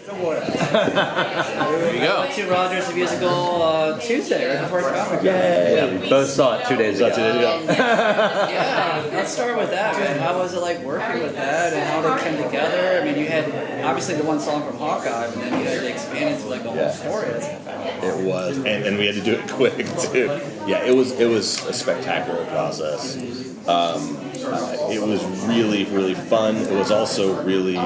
There you go. Went to Rogers Musical Tuesday, right before Comic-Con. Yeah, we both saw it 2 days ago. Yeah, let's start with that, man. How was it like working with that and how they came together? I mean, you had obviously the one song from Hawkeye, but then you had to expand into like the whole story. It was, and we had to do it quick too. Yeah, it was a spectacular process. It was really fun. It was also really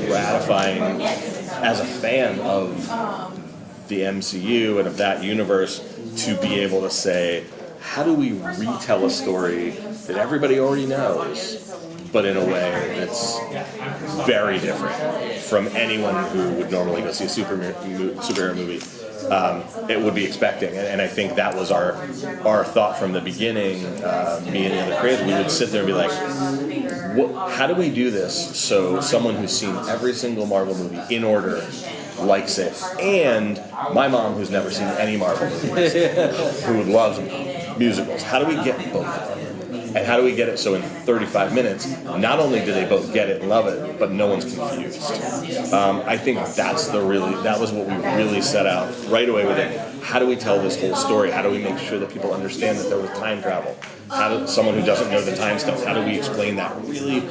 gratifying as a fan of the MCU and of that universe to be able to say, how do we retell a story that everybody already knows, but in a way that's very different from anyone who would normally go see a superhero movie. It would be expecting, and I think that was our thought from the beginning. Me and the other creators, we would sit there and be like, how do we do this so someone who's seen every single Marvel movie in order likes it, and my mom who's never seen any Marvel movies, who loves musicals, how do we get both of them? And how do we get it so in 35 minutes, not only do they both get it and love it, but no one's confused? I think that was what we really set out right away with it. How do we tell this whole story? How do we make sure that people understand that there was time travel? Someone who doesn't know the time stuff, how do we explain that really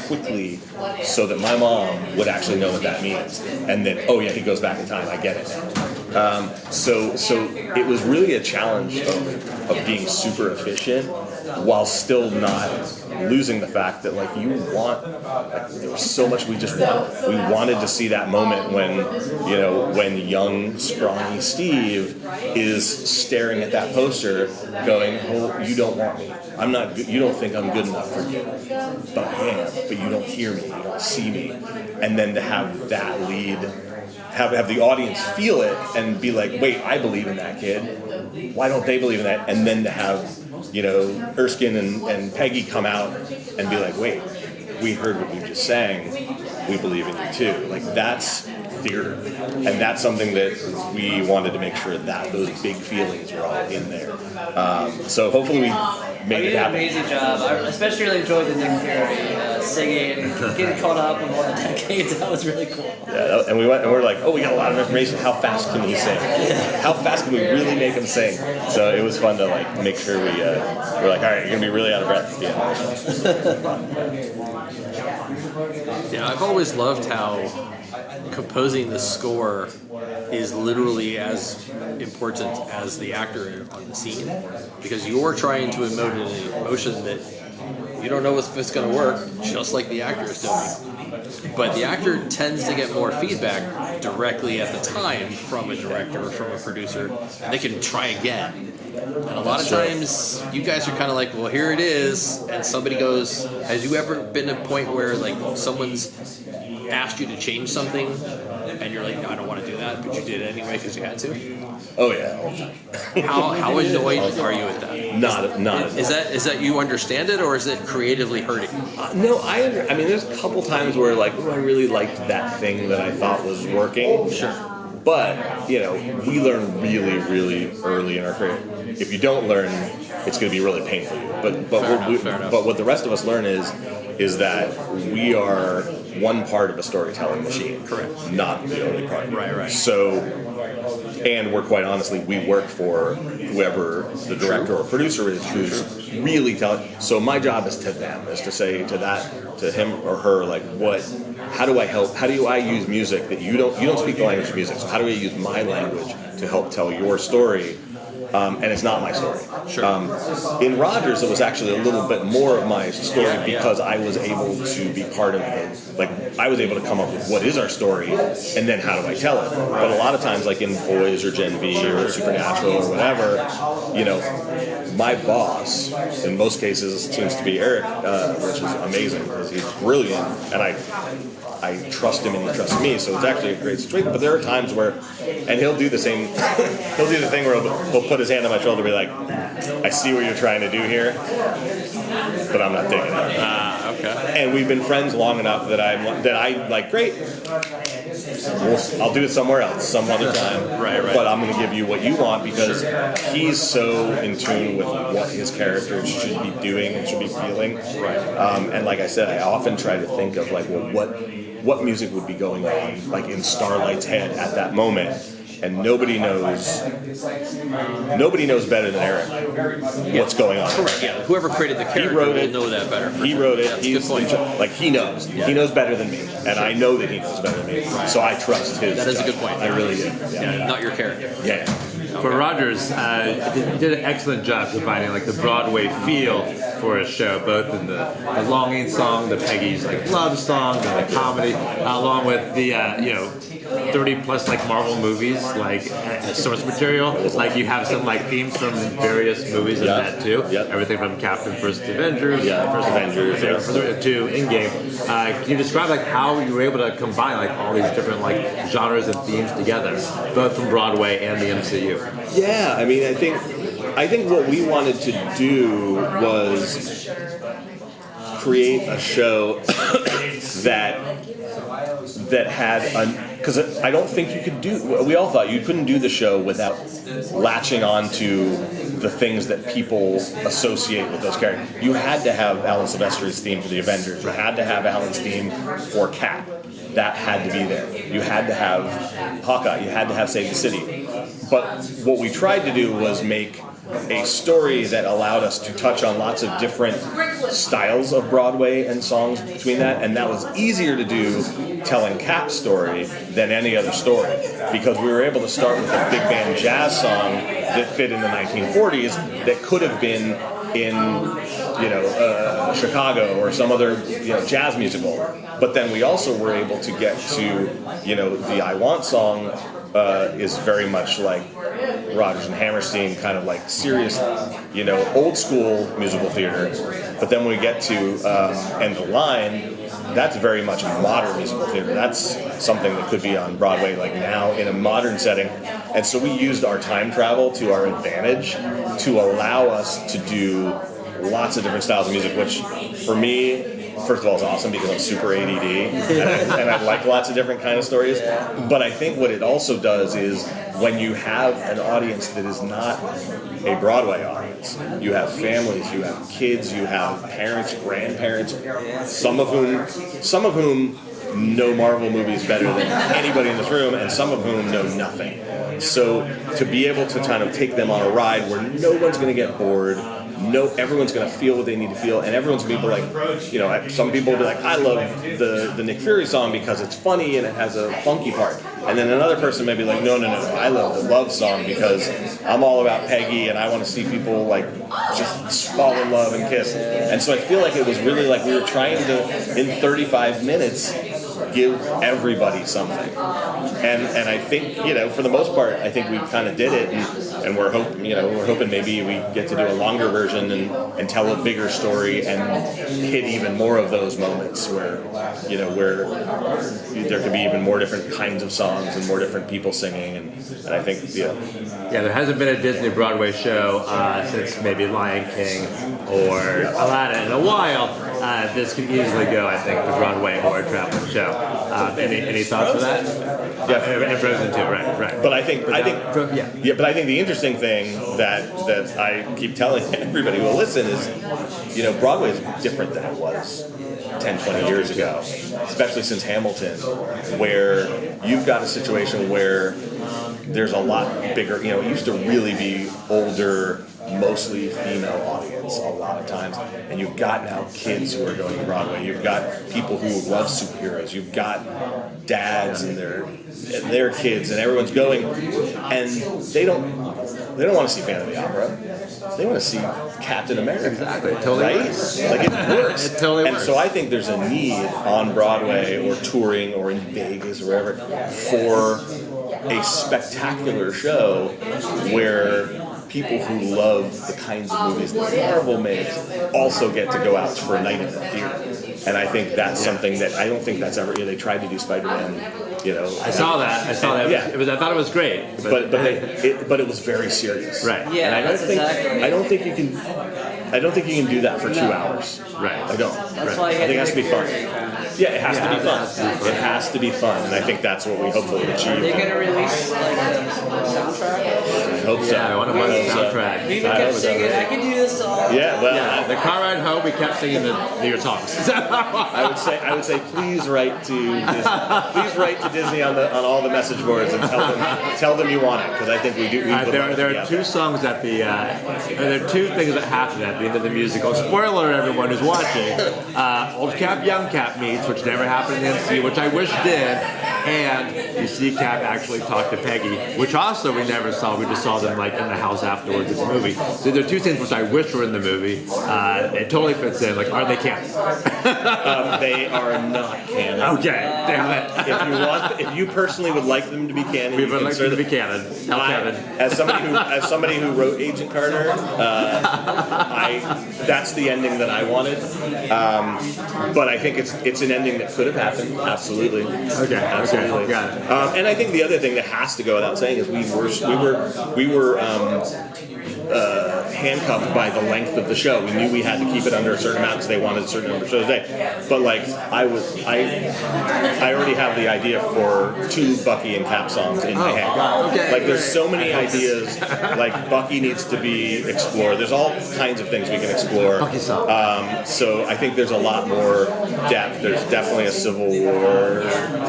quickly so that my mom would actually know what that means? And then, oh yeah, he goes back in time, I get it now. So it was really a challenge of being super efficient while still not losing the fact that there was so much we wanted to see that moment when young scrawny Steve is staring at that poster going, oh, you don't want me, I'm not good, you don't think I'm good enough for you, but I am, but you don't hear me, you don't see me. And then to have that lead, have the audience feel it and be like, wait, I believe in that kid, why don't they believe in that? And then to have Erskine and Peggy come out and be like, wait, we heard what you just sang, we believe in you too. Like, that's theater, and that's something that we wanted to make sure that those big feelings were all in there. So hopefully we made it happen. You did an amazing job. I especially really enjoyed the Nick Fury singing and getting caught up in all the decades. That was really cool. Yeah, and we're like, oh, we got a lot of information. How fast can he sing? How fast can we really make him sing? So it was fun to make sure we're like, all right, you're gonna be really out of breath at the end. Yeah, I've always loved how composing the score is literally as important as the actor on the scene, because you're trying to emote an emotion that you don't know if it's going to work, just like the actor is doing. But the actor tends to get more feedback directly at the time from a director or from a producer, and they can try again. And a lot of times, you guys are kind of like, well, here it is, and somebody goes, has you ever been at a point where someone's asked you to change something, and you're like, no, I don't want to do that, but you did it anyway because you had to? Oh yeah, all the time. How annoyed are you at that? Not. Is that you understand it, or is it creatively hurting? No, I mean, there's a couple times where I really liked that thing that I thought was working. Sure. But we learn really, really early in our career. If you don't learn, it's going to be really painful. But what the rest of us learn is that we are one part of a storytelling machine. Correct. Not the only part. Right. So, and we're quite honestly, we work for whoever the director or producer is who's really telling. So my job is to them, is to say to him or her, how do I help? How do I use music that you don't speak the language of music? So how do I use my language to help tell your story? And it's not my story. Sure. In Rogers, it was actually a little bit more of my story because I was able to be part of it. I was able to come up with what is our story, and then how do I tell it? But a lot of times, like in Boys or Gen V or Supernatural or whatever, my boss, in most cases, seems to be Eric, which is amazing because he's brilliant, and I trust him and he trusts me, so it's actually a great situation. But there are times where, and he'll do the thing where he'll put his hand on my shoulder and be like, I see what you're trying to do here. but I'm not digging it. Okay. And we've been friends long enough that I like, great. I'll do it somewhere else, some other time. Right. But I'm going to give you what you want because he's so in tune with what his characters should be doing and should be feeling. Right. And like I said, I often try to think of like, well, what music would be going on like in Starlight's head at that moment. And nobody knows better than Eric what's going on. Correct. Yeah. Whoever created the character wrote will it. know that better. He wrote it. Yeah, He's good point. like he knows. Yeah. He knows better than me, and I know that he knows better than me. So I trust his. That is a good judgment. point. I really do. Yeah, not your character. Yeah. For Rogers, you did an excellent job combining like the Broadway feel for a show, both in the longing song, the Peggy's like love song, and the comedy, along with the 30 plus like Marvel movies, like source material. Like you have some like themes from various movies in that too. Yep. Everything from Captain First Avengers, First Avengers, to Endgame. Can you describe like how you were able to combine like all these different like genres and themes together, both from Broadway and the MCU? Yeah, I mean, I think what we wanted to do was create a show that had because I don't think you could do. We all thought you couldn't do the show without latching on to the things that people associate with those characters. You had to have Alan Silvestri's theme for the Avengers. You had to have Alan's theme for Cap. That had to be there. You had to have Hawkeye. You had to have Save the City. But what we tried to do was make a story that allowed us to touch on lots of different styles of Broadway and songs between that, and that was easier to do telling Cap's story than any other story, because we were able to start with a big band jazz song that fit in the 1940s that could have been in Chicago or some other jazz musical, but then we also were able to get to the I Want song is very much like Rodgers and Hammerstein, kind of like serious, old school musical theater. But then when we get to End the Line, that's very much modern musical theater. That's something that could be on Broadway like now in a modern setting. And so we used our time travel to our advantage to allow us to do lots of different styles of music, which for me, first of all, is awesome because I'm super ADD and I like lots of different kind of stories. But I think what it also does is when you have an audience that is not a Broadway audience, you have families, you have kids, you have parents, grandparents, some of whom know Marvel movies better than anybody in this room, and some of whom know nothing. So to be able to kind of take them on a ride where no one's going to get bored, everyone's going to feel what they need to feel, and everyone's going to be like, some people will be like, I love the Nick Fury song because it's funny and it has a funky part. And then another person may be like, no, I love the love song because I'm all about Peggy and I want to see people like just fall in love and kiss. And so I feel like it was really like we were trying to, in 35 minutes, give everybody something. And I think, for the most part, I think we kind of did it, and we're hoping maybe we get to do a longer version and tell a bigger story and hit even more of those moments where there could be even more different kinds of songs and more different people singing, and I think yeah, there hasn't been a Disney Broadway show since maybe Lion King or Aladdin in a while. This could easily go, I think, to Broadway or a traveling show. Any thoughts on that? Yeah, and Frozen too, right. But I think the interesting thing that I keep telling everybody who will listen is, Broadway is different than it was 10, 20 years ago, especially since Hamilton, where you've got a situation where there's a lot bigger, it used to really be older, mostly female audience a lot of times, and you've got now kids who are going to Broadway, you've got people who love superheroes, you've got dads and their kids, and everyone's going, and they don't want to see Phantom of the Opera. They want to see Captain America. Exactly. It totally works. Like it works. It totally works. And so I think there's a need on Broadway or touring or in Vegas or wherever for a spectacular show where people who love the kinds of movies that Marvel makes also get to go out for a night in the theater. And I think that's something that I don't think that's ever. They tried to do Spider-Man. I saw that. Yeah. I thought it was great. But it was very serious. Right. Yeah, And I don't think you can. I don't think you can do that for 2 hours. Right. I don't. That's why you I think it has to be fun. fun. Yeah, it has to be it fun. has to be fun. It has to be fun, and I think that's what we hopefully Are achieve. they gonna release like the soundtrack? I hope so. Yeah, I want to watch the hope so. soundtrack. We even I kept hope so. singing, I can do this song. Yeah, well, Yeah, the car ride home, we kept singing your songs. I would say, please write to Disney on all the message boards and tell them you want it, because I think we do. We would love it to There be are out two songs at the. There are two things that happen at the end of the musical. Spoiler, everyone who's watching. Old Cap, Young Cap meets, which never happened in the NC, which I wish did, and you see Cap actually talk to Peggy, which also we never saw. We just saw them like in the house afterwards in the movie. So there are two scenes which I wish were in the movie. It totally fits in. Like, are they canon? They are not canon. Okay, damn it. If you personally would like them to be canon, We you would can like them to be certainly- canon. Tell Kevin. As somebody who wrote Agent Carter, that's the ending that I wanted. But I think it's an ending that could have happened. Absolutely. Okay, Absolutely. got it. And I think the other thing that has to go without saying is we were handcuffed by the length of the show. We knew we had to keep it under a certain amount because they wanted a certain number of shows a day. But like I already have the idea for 2 Bucky and Cap songs in my head. God. Okay, Like there's great. so many ideas. Like Bucky needs to be explored. There's all kinds of things we can explore. Bucky song. So I think there's a lot more depth. There's definitely a Civil War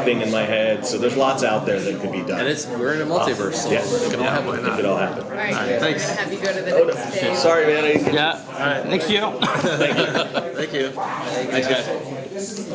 thing in my head. So there's lots out there that could be done. And we're in a multiverse, so Yeah. it can all happen. It could all happen. All right, thanks. have you go to the Oh, next no. stage. Sorry, man. Yeah. All right. Next year. Thank you. Thanks, guys.